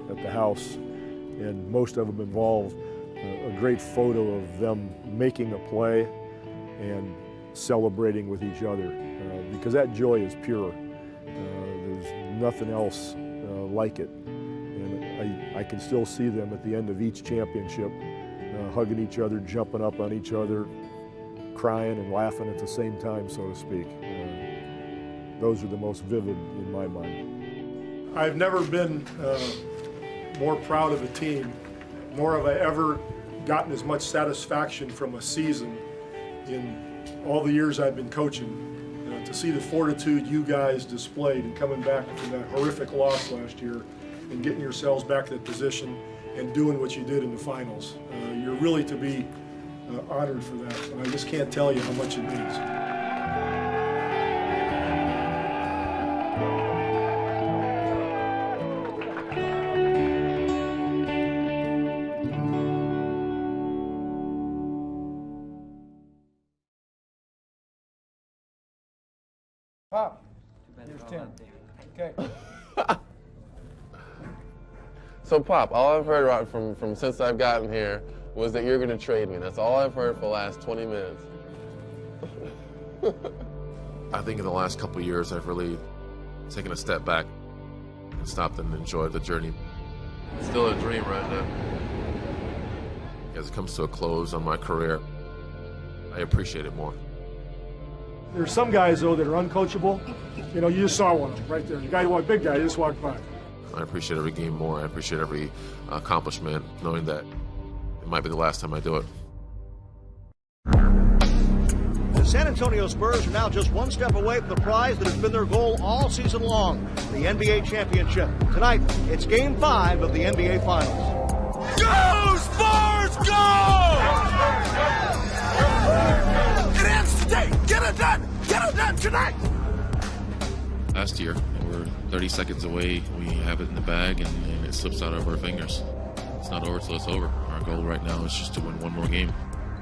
at the house, and most of them involve a great photo of them making a play and celebrating with each other, because that joy is pure. There's nothing else like it, and I can still see them at the end of each championship hugging each other, jumping up on each other, crying and laughing at the same time, so to speak. Those are the most vivid in my mind. I've never been more proud of a team, nor have I ever gotten as much satisfaction from a season in all the years I've been coaching. To see the fortitude you guys displayed in coming back from that horrific loss last year and getting yourselves back to that position and doing what you did in the finals. You're really to be honored for that, and I just can't tell you how much it means. Pop, here's Tim. Okay. So, Pop, all I've heard about from since I've gotten here was that you're going to trade me. That's all I've heard for the last 20 minutes. I think in the last couple of years, I've really taken a step back and stopped and enjoyed the journey. It's still a dream right now. As it comes to a close on my career, I appreciate it more. There's some guys, though, that are uncoachable. You know, you just saw one right there. The guy, big guy, just walked by. I appreciate every game more. I appreciate every accomplishment, knowing that it might be the last time I do it. The San Antonio Spurs are now just one step away from the prize that has been their goal all season long, the NBA championship. Tonight, it's Game 5 of the NBA Finals. Go, Spurs, go! It ends today. Get it done. Get it done tonight. Last year, we're 30 seconds away. We have it in the bag, and it slips out of our fingers. It's not over till it's over. Our goal right now is just to win one more game.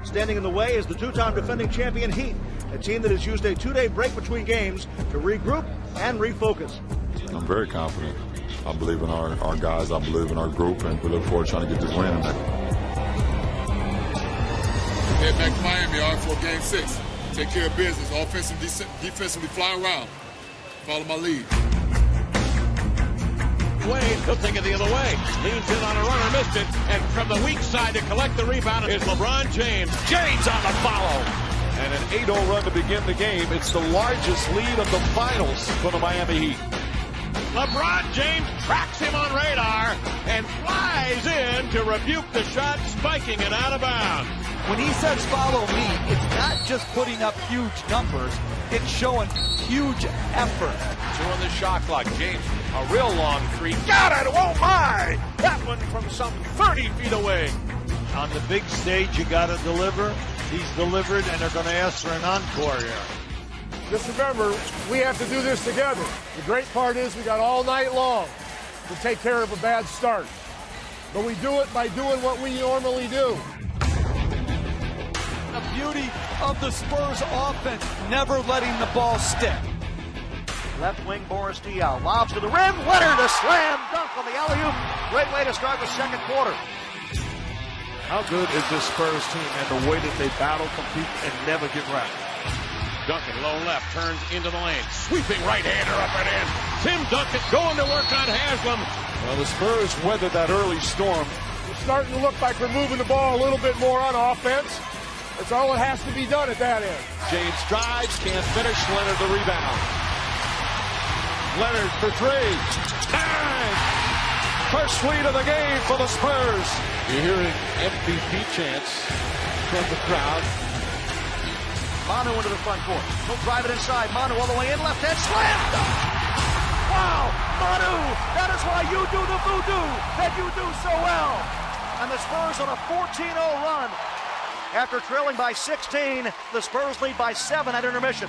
Standing in the way is the two-time defending champion Heat, a team that has used a two-day break between games to regroup and refocus. I'm very confident. I believe in our guys. I believe in our group, and we look forward to trying to get this win tonight. Head back to Miami, all for Game 6. Take care of business. Offensively, defensively, fly around. Follow my lead. Wade, he'll take it the other way. Leans in on a runner, missed it. And from the weak side to collect the rebound is LeBron James. James on the follow. And an 8-0 run to begin the game. It's the largest lead of the finals for the Miami Heat. LeBron James tracks him on radar and flies in to rebuke the shot, spiking it out of bounds. When he says follow me, it's not just putting up huge numbers, it's showing huge effort. 2 on the shot clock. James, a real long three. Got it! Oh my! That one from some 30 feet away. On the big stage, you got to deliver. He's delivered, and they're going to ask for an encore here. Just remember, we have to do this together. The great part is we got all night long to take care of a bad start. But we do it by doing what we normally do. The beauty of the Spurs offense, never letting the ball stick. Left wing Boris Diaw lobs to the rim. Leonard a slam dunk on the alley-oop. Great way to start the second quarter. How good is this Spurs team and the way that they battle, compete, and never get wrapped? Duncan, low left, turns into the lane. Sweeping right-hander up and in. Tim Duncan going to work on Haslam. Well, the Spurs weathered that early storm. It's starting to look like we're moving the ball a little bit more on offense. That's all that has to be done at that end. James drives, can't finish. Leonard the rebound. Leonard for three. Bang! First lead of the game for the Spurs. You're hearing MVP chants from the crowd. Manu into the front court. He'll drive it inside. Manu all the way in. Left hand slam. Wow! Manu! That is why you do the voodoo that you do so well. And the Spurs on a 14-0 run. After trailing by 16, the Spurs lead by 7 at intermission.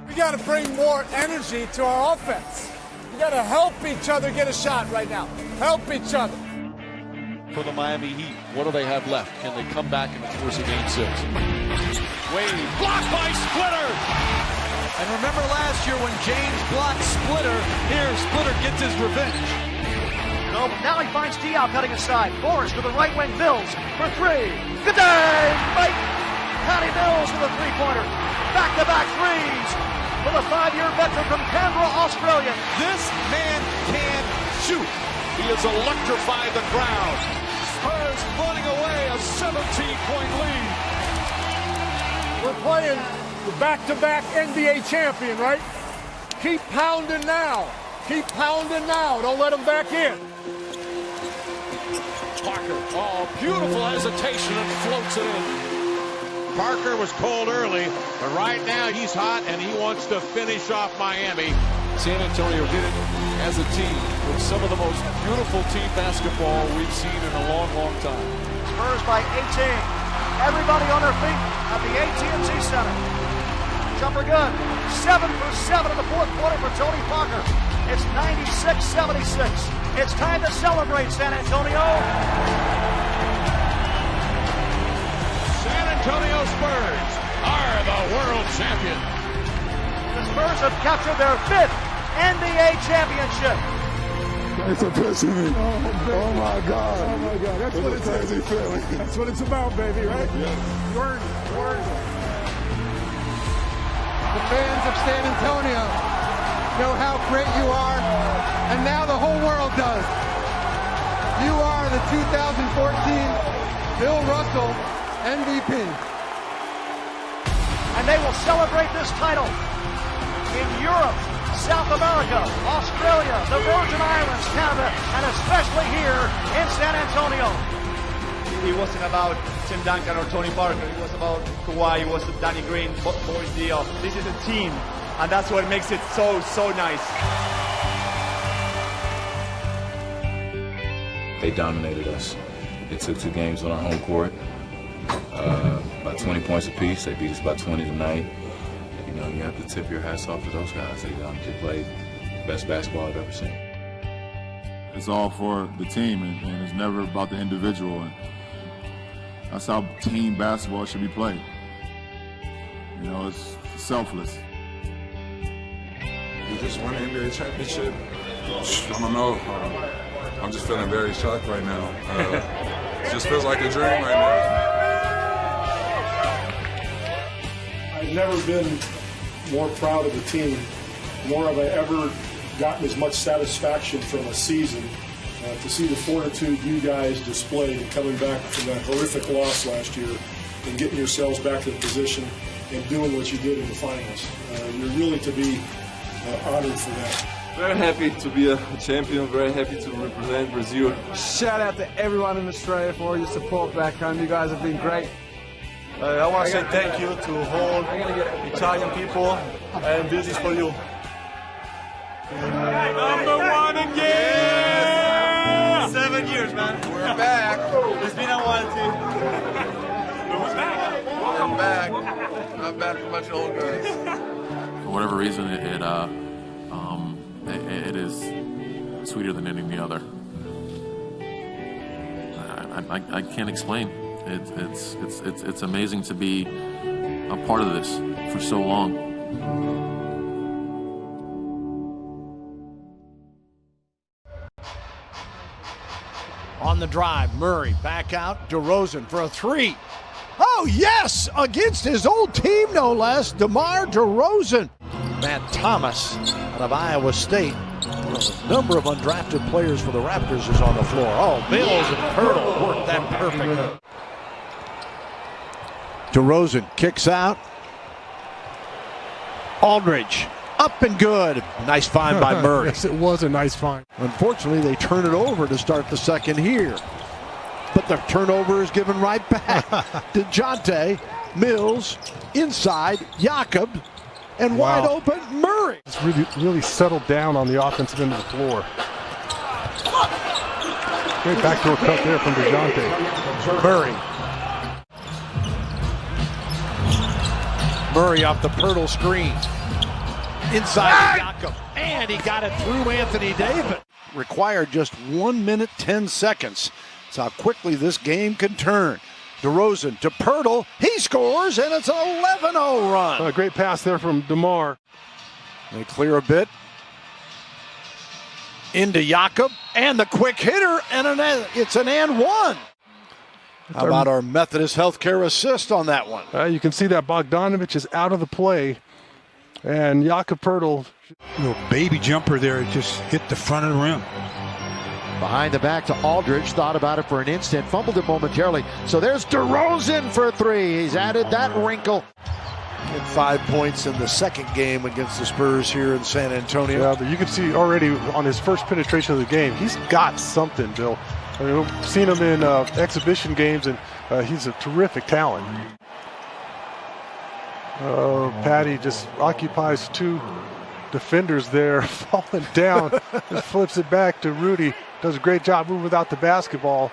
We got to bring more energy to our offense. We got to help each other get a shot right now. Help each other. For the Miami Heat, what do they have left? Can they come back in the course of Game 6? Wade, blocked by Splitter. And remember last year when James blocked Splitter, here Splitter gets his revenge. No, but now he finds Diaw cutting inside. Boris to the right wing, Mills for three. Good day, Mike. Patty Mills with a three-pointer. Back-to-back threes for the 5-year veteran from Canberra, Australia. This man can shoot. He has electrified the crowd. Spurs running away a 17-point lead. We're playing the back-to-back NBA champion, right? Keep pounding now. Keep pounding now. Don't let them back in. Parker. Oh, beautiful hesitation and floats it in. Parker was cold early, but right now he's hot and he wants to finish off Miami. San Antonio did it as a team with some of the most beautiful team basketball we've seen in a long, long time. Spurs by 18. Everybody on their feet at the AT&T Center. Jumper good. 7 for 7 in the fourth quarter for Tony Parker. It's 96-76. It's time to celebrate, San Antonio. San Antonio Spurs are the world champion. The Spurs have captured their 5th NBA championship. It's a pissing me. Oh my God. Oh my God. That's what it's crazy feeling. That's what it's about, baby, right? Yes. Word. The fans of San Antonio know how great you are, and now the whole world does. You are the 2014 Bill Russell MVP. And they will celebrate this title in Europe, South America, Australia, the Virgin Islands, Canada, and especially here in San Antonio. It wasn't about Tim Duncan or Tony Parker. It was about Kawhi. It was Danny Green, Boris Diaw. This is a team, and that's what makes it so nice. They dominated us. They took 2 games on our home court, by 20 points apiece. They beat us by 20 tonight. You know, you have to tip your hats off to those guys. They played the best basketball I've ever seen. It's all for the team, and it's never about the individual. And that's how team basketball should be played. You know, it's selfless. We just won the NBA championship. I don't know. I'm just feeling very shocked right now. It just feels like a dream right now. I've never been more proud of the team, nor have I ever gotten as much satisfaction from a season to see the fortitude you guys displayed coming back from that horrific loss last year and getting yourselves back in position and doing what you did in the finals. You're really to be honored for that. Very happy to be a champion, very happy to represent Brazil. Shout out to everyone in Australia for all your support back home. You guys have been great. I want to say thank you to all Italian people, and this is for you. Number 1 again! 7 years, man. We're back. It's been a while, too. Who's back? Welcome back. Not bad for a bunch of old guys. For whatever reason, it is sweeter than any other. I can't explain. It's amazing to be a part of this for so long. On the drive, Murray back out, DeRozan for a 3. Oh yes, against his old team no less, DeMar DeRozan. Matt Thomas out of Iowa State. The number of undrafted players for the Raptors is on the floor. Oh, Mills and Pirtle worked that perfectly. DeRozan kicks out. Aldridge up and good. Nice find by Murray. Yes, it was a nice find. Unfortunately, they turn it over to start the second here. But the turnover is given right back. DeJounte, Mills, inside, Jakob, and wide open, Murray. It's really settled down on the offensive end of the floor. Great backdoor cut there from DeJounte. Murray off the Pirtle screen. Inside to Jakob. And he got it through Anthony Davis. Required just 1 minute, 10 seconds. That's how quickly this game can turn. DeRozan to Pirtle. He scores, and it's an 11-0 run. A great pass there from DeMar. They clear a bit. Into Jakob. And the quick hitter, and it's an and one. How about our Methodist Healthcare assist on that one? You can see that Bogdanovich is out of the play. And Jakob Pirtle. Little baby jumper there. It just hit the front of the rim. Behind the back to Aldridge. Thought about it for an instant. Fumbled it momentarily. So there's DeRozan for a 3. He's added that wrinkle. Get 5 points in the second game against the Spurs here in San Antonio. Yeah, but you can see already on his first penetration of the game, he's got something, Bill. I mean, I've seen him in exhibition games, and he's a terrific talent. Patty just occupies two defenders there, falling down, and flips it back to Rudy. Does a great job moving without the basketball.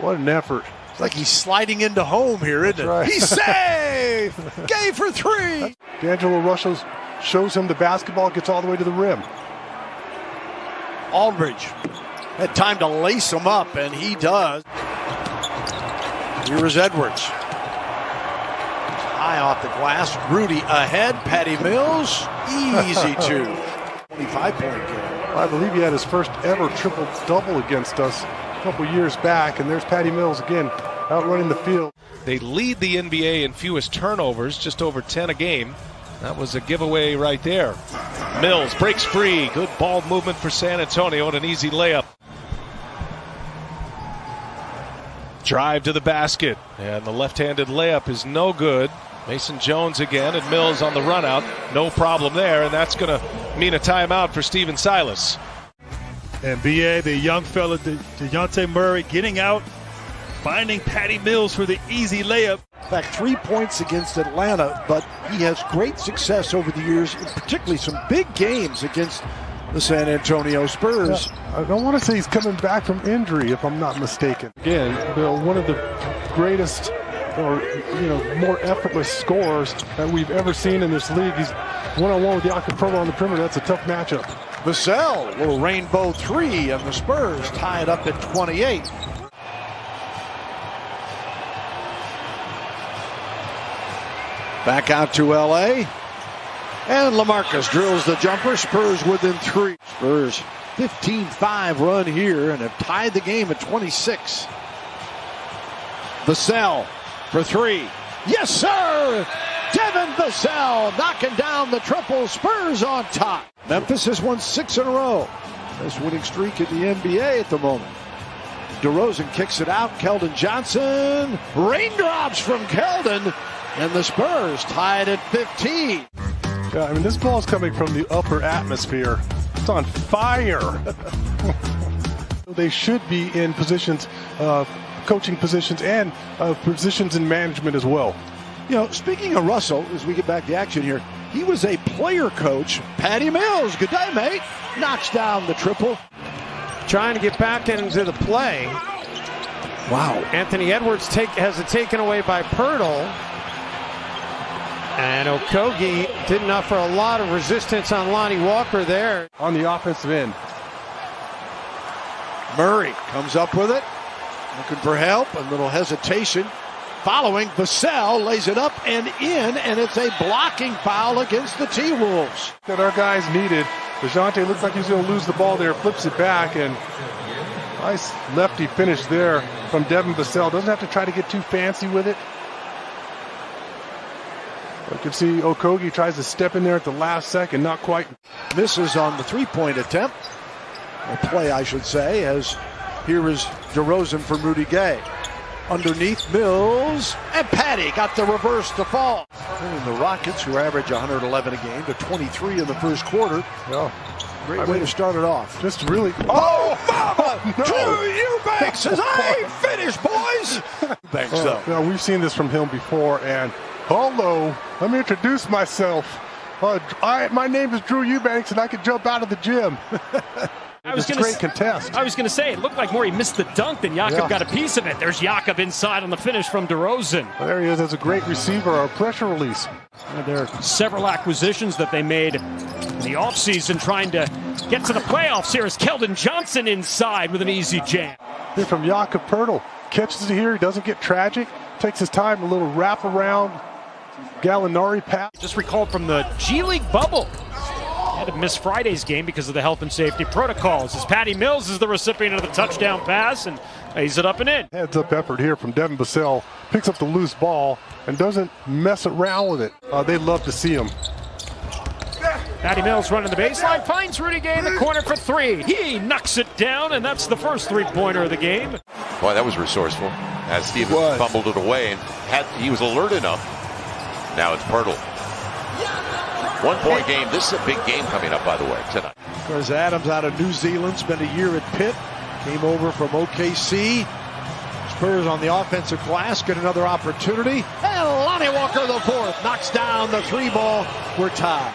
What an effort. It's like he's sliding into home here, isn't it? Right. He's safe! Game for three! D'Angelo Russell shows him the basketball, gets all the way to the rim. Aldridge had time to lace him up, and he does. Here is Edwards. High off the glass. Rudy ahead. Patty Mills. Easy two. 25-point game. I believe he had his first ever triple-double against us a couple years back, and there's Patty Mills again out running the field. They lead the NBA in fewest turnovers, just over 10 a game. That was a giveaway right there. Mills breaks free. Good ball movement for San Antonio and an easy layup. Drive to the basket, and the left-handed layup is no good. Mason Jones again, and Mills on the run out. No problem there, and that's going to mean a timeout for Steven Silas. And B.A., the young fella, DeJounte Murray, getting out, finding Patty Mills for the easy layup. In fact, 3 points against Atlanta, but he has great success over the years, particularly some big games against the San Antonio Spurs. I don't want to say he's coming back from injury, if I'm not mistaken. Again, one of the greatest, or more effortless scorers that we've ever seen in this league. He's one-on-one with Jakob Poeltl on the perimeter. That's a tough matchup. Vassell, little rainbow three, and the Spurs tie it up at 28. Back out to L.A. And LaMarcus drills the jumper. Spurs within three. Spurs 15-5 run here and have tied the game at 26. Vassell for three. Yes, sir! Devin Vassell knocking down the triple. Spurs on top. Memphis has won 6 in a row. Best winning streak in the NBA at the moment. DeRozan kicks it out. Keldon Johnson. Raindrops from Keldon. And the Spurs tied at 15. Yeah, I mean, this ball is coming from the upper atmosphere. It's on fire. They should be in positions, coaching positions, and positions in management as well. Speaking of Russell, as we get back to action here, he was a player coach. Patty Mills, good day, mate. Knocks down the triple. Trying to get back into the play. Wow. Anthony Edwards has it taken away by Poeltl. And Okogie didn't offer a lot of resistance on Lonnie Walker there. On the offensive end. Murray comes up with it. Looking for help. A little hesitation. Following, Vassell lays it up and in, and it's a blocking foul against the T-Wolves. That our guys needed. DeJounte looks like he's going to lose the ball there, flips it back, and nice lefty finish there from Devin Vassell. Doesn't have to try to get too fancy with it. You can see Okogie tries to step in there at the last second, not quite. Misses on the three-point attempt. Or play, I should say, as here is DeRozan from Rudy Gay. Underneath Mills, and Patty got the reverse to fall. And the Rockets, who average 111 a game, to 23 in the first quarter. Yeah. Great way to start it off. Just really. Oh, mama! No. Drew Eubanks says, I ain't finished, boys! Thanks, though. Yeah, we've seen this from him before, and hello, let me introduce myself. My name is Drew Eubanks, and I can jump out of the gym. Great contest. I was going to say, it looked like more he missed the dunk than Jakob got a piece of it. There's Jakob inside on the finish from DeRozan. Well, there he is as a great receiver, a pressure release. There are several acquisitions that they made in the offseason trying to get to the playoffs. Here is Keldon Johnson inside with an easy jam. Here from Jakob Poeltl. Catches it here. He doesn't get tragic. Takes his time, a little wraparound Gallinari pass. Just recalled from the G League bubble. Had to miss Friday's game because of the health and safety protocols. As Patty Mills is the recipient of the touchdown pass and lays it up and in. Heads up effort here from Devin Vassell. Picks up the loose ball and doesn't mess around with it. They love to see him. Patty Mills running the baseline, finds Rudy Gay in the corner for three. He knocks it down, and that's the first three-pointer of the game. Boy, that was resourceful. As Stevens fumbled it away, and he was alert enough. Now it's Poeltl. 1-point game. This is a big game coming up, by the way, tonight. Of course, Adams out of New Zealand, spent a year at Pitt. came over from OKC. Spurs on the offensive glass get another opportunity. And Lonnie Walker, the fourth, knocks down the 3 ball. We're tied.